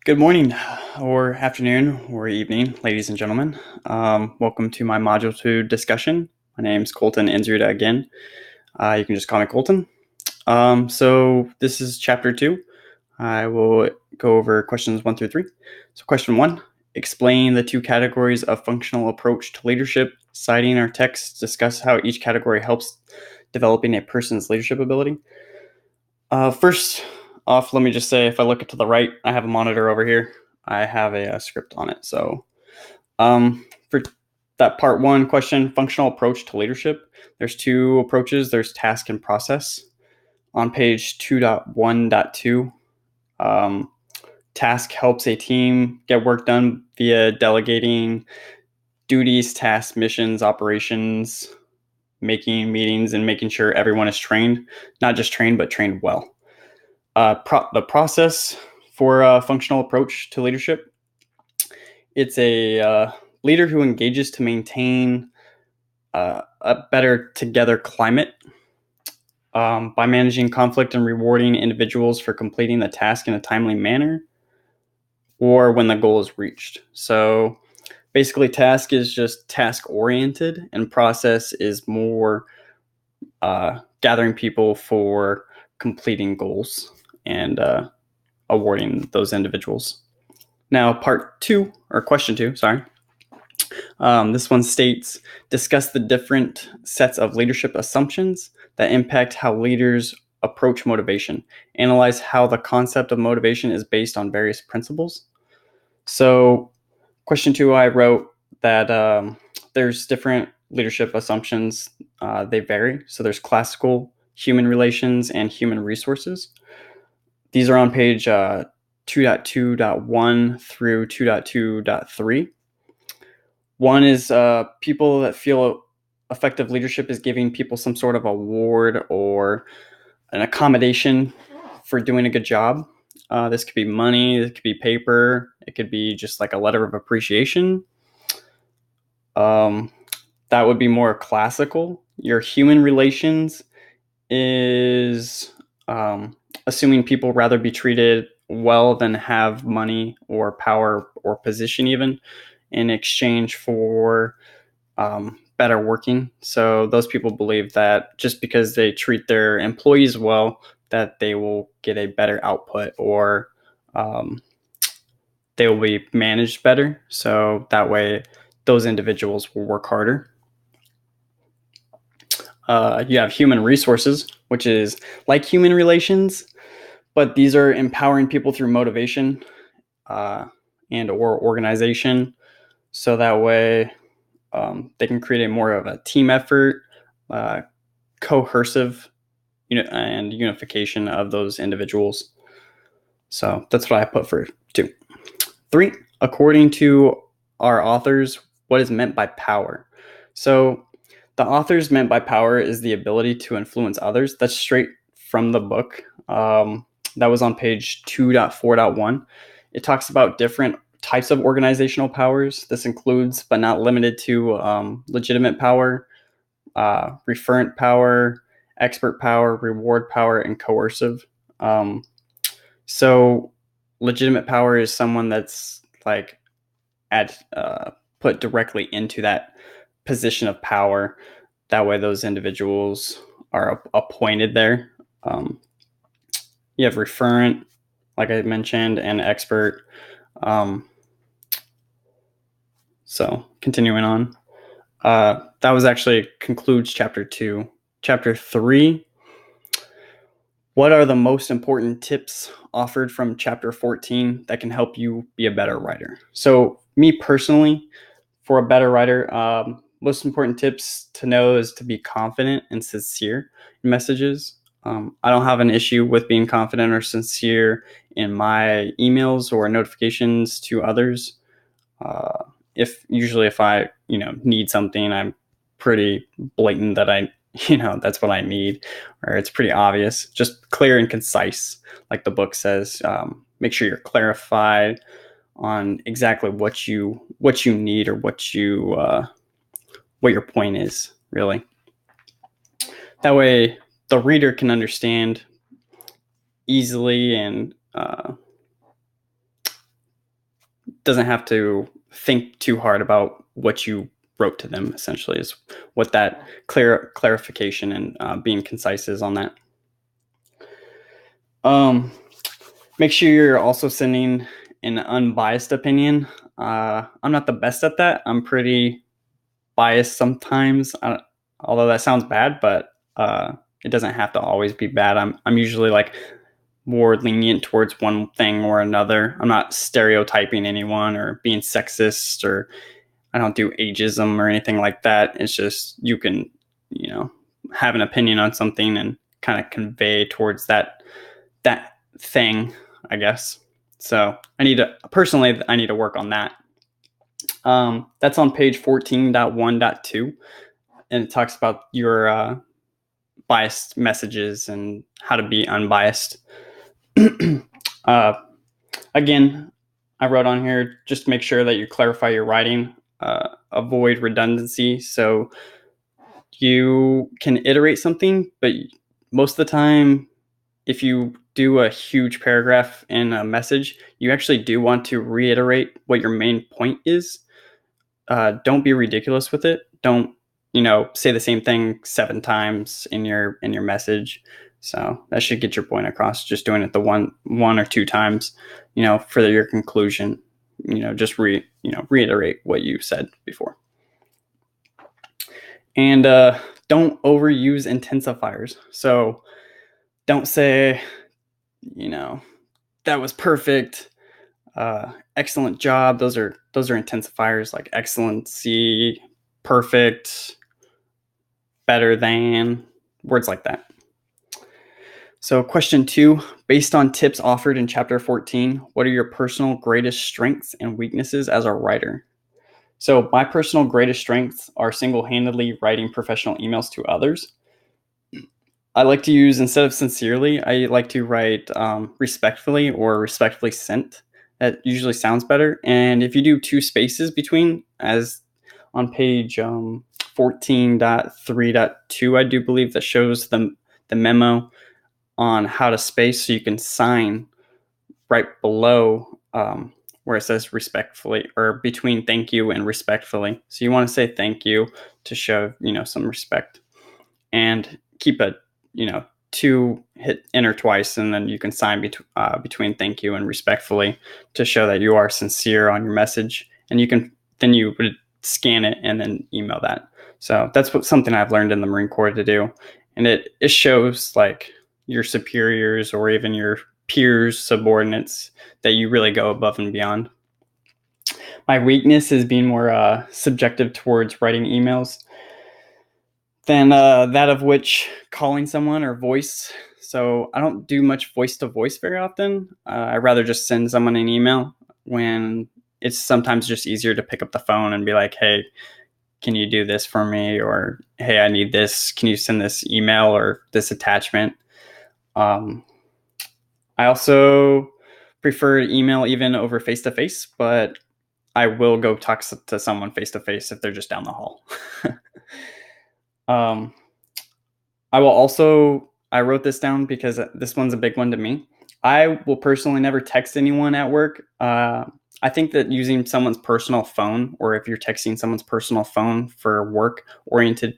Good morning, or afternoon, or evening, ladies and gentlemen. Welcome to my Module 2 discussion. My name is ColetinJEnsrud again. You can just call me Colton. So this is Chapter 2. I will go over questions 1 through 3. So question 1, explain the two categories of functional approach to leadership. Citing our text, discuss how each category helps developing a person's leadership ability. First off, let me just say, if I look to the right, I have a monitor over here. I have a script on it. So for that part 1 question, functional approach to leadership, there's two approaches. There's task and process. On page 2.1.2, task helps a team get work done via delegating duties, tasks, missions, operations, making meetings, and making sure everyone is trained, not just trained, but trained well. The process for a functional approach to leadership, it's a leader who engages to maintain a better together climate by managing conflict and rewarding individuals for completing the task in a timely manner or when the goal is reached. So basically, task is just task oriented and process is more gathering people for completing goals and awarding those individuals. Now, part 2, or question 2, sorry. This one states, discuss the different sets of leadership assumptions that impact how leaders approach motivation. Analyze how the concept of motivation is based on various principles. So, question 2, I wrote that there's different leadership assumptions. They vary. So there's classical, human relations, and human resources. These are on page 2.2.1 through 2.2.3. One is people that feel effective leadership is giving people some sort of award or an accommodation for doing a good job. This could be money, it could be paper, it could be just like a letter of appreciation. That would be more classical. Your human relations is assuming people rather be treated well than have money or power or position even in exchange for better working. So those people believe that just because they treat their employees well, that they will get a better output or they will be managed better. So that way those individuals will work harder. You have human resources, which is like human relations, but these are empowering people through motivation and or organization. So that way they can create a more of a team effort, cohesive, and unification of those individuals. So that's what I put for 2. 3, according to our authors, what is meant by power? So the authors meant by power is the ability to influence others. That's straight from the book. That was on page 2.4.1. It talks about different types of organizational powers. This includes, but not limited to, legitimate power, referent power, expert power, reward power, and coercive. So legitimate power is someone that's like put directly into that position of power. That way those individuals are appointed there. You have referent, like I mentioned, and expert. So continuing on. That was actually concludes chapter 2. Chapter 3, what are the most important tips offered from chapter 14 that can help you be a better writer? So me personally, for a better writer, most important tips to know is to be confident and sincere in messages. I don't have an issue with being confident or sincere in my emails or notifications to others. If I need something, I'm pretty blatant that that's what I need, or it's pretty obvious, just clear and concise, like the book says. Make sure you're clarified on exactly what you need or what your point is, really. That way the reader can understand easily and doesn't have to think too hard about what you wrote to them, essentially, is what that clarification and being concise is on that. Make sure you're also sending an unbiased opinion. I'm not the best at that. I'm pretty biased sometimes, although that sounds bad, but it doesn't have to always be bad. I'm usually like more lenient towards one thing or another. I'm not stereotyping anyone or being sexist, or I don't do ageism or anything like that. It's just you can, have an opinion on something and kind of convey towards that thing, I guess. So I need to work on that. That's on page 14.1.2, and it talks about your biased messages and how to be unbiased. Again, I wrote on here, just make sure that you clarify your writing, avoid redundancy. So you can iterate something, but most of the time, if you do a huge paragraph in a message, you actually do want to reiterate what your main point is. Don't be ridiculous with it. Don't, say the same thing 7 times in your message. So that should get your point across. Just doing it the one or 2 times, for your conclusion, just reiterate what you said before. And don't overuse intensifiers. So don't say, that was perfect, excellent job. Those are intensifiers, like excellency, perfect, better than, words like that. So question 2, based on tips offered in chapter 14, what are your personal greatest strengths and weaknesses as a writer? So my personal greatest strengths are single-handedly writing professional emails to others. I like to use, instead of sincerely, I like to write respectfully or respectfully sent. That usually sounds better. And if you do 2 spaces between, as on page 14.3.2, I do believe that shows the memo on how to space, so you can sign right below where it says respectfully, or between thank you and respectfully. So you want to say thank you to show, some respect, and keep it, 2, hit enter twice, and then you can sign between thank you and respectfully to show that you are sincere on your message. And you would scan it and then email that. So that's something I've learned in the Marine Corps to do. And it shows like your superiors or even your peers, subordinates, that you really go above and beyond. My weakness is being more subjective towards writing emails than that of which calling someone or voice. So I don't do much voice to voice very often. I'd rather just send someone an email, when it's sometimes just easier to pick up the phone and be like, hey, can you do this for me? Or, hey, I need this. Can you send this email or this attachment? I also prefer email even over face-to-face, but I will go talk to someone face-to-face if they're just down the hall. I wrote this down because this one's a big one to me. I will personally never text anyone at work. I think that using someone's personal phone, or if you're texting someone's personal phone for work-oriented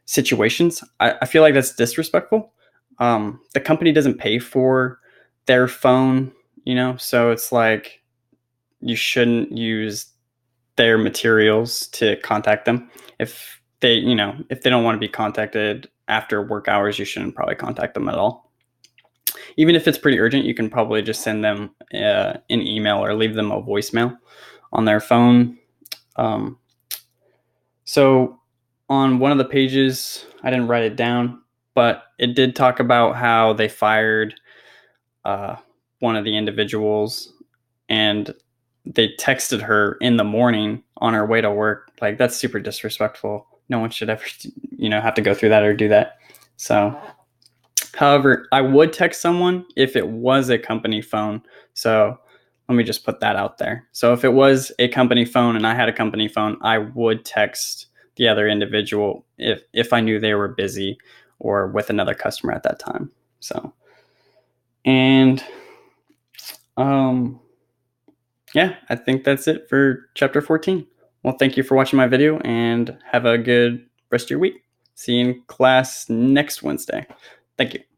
situations, I feel like that's disrespectful. The company doesn't pay for their phone, so it's like you shouldn't use their materials to contact them. If they don't want to be contacted after work hours, you shouldn't probably contact them at all. Even if it's pretty urgent, you can probably just send them an email or leave them a voicemail on their phone. So on one of the pages, I didn't write it down, but it did talk about how they fired one of the individuals, and they texted her in the morning on her way to work. Like, that's super disrespectful. No one should ever, have to go through that or do that. So, however, I would text someone if it was a company phone. So let me just put that out there. So if it was a company phone and I had a company phone, I would text the other individual if I knew they were busy or with another customer at that time. So, and Yeah, I think that's it for chapter 14. Well, thank you for watching my video and have a good rest of your week. See you in class next Wednesday. Thank you.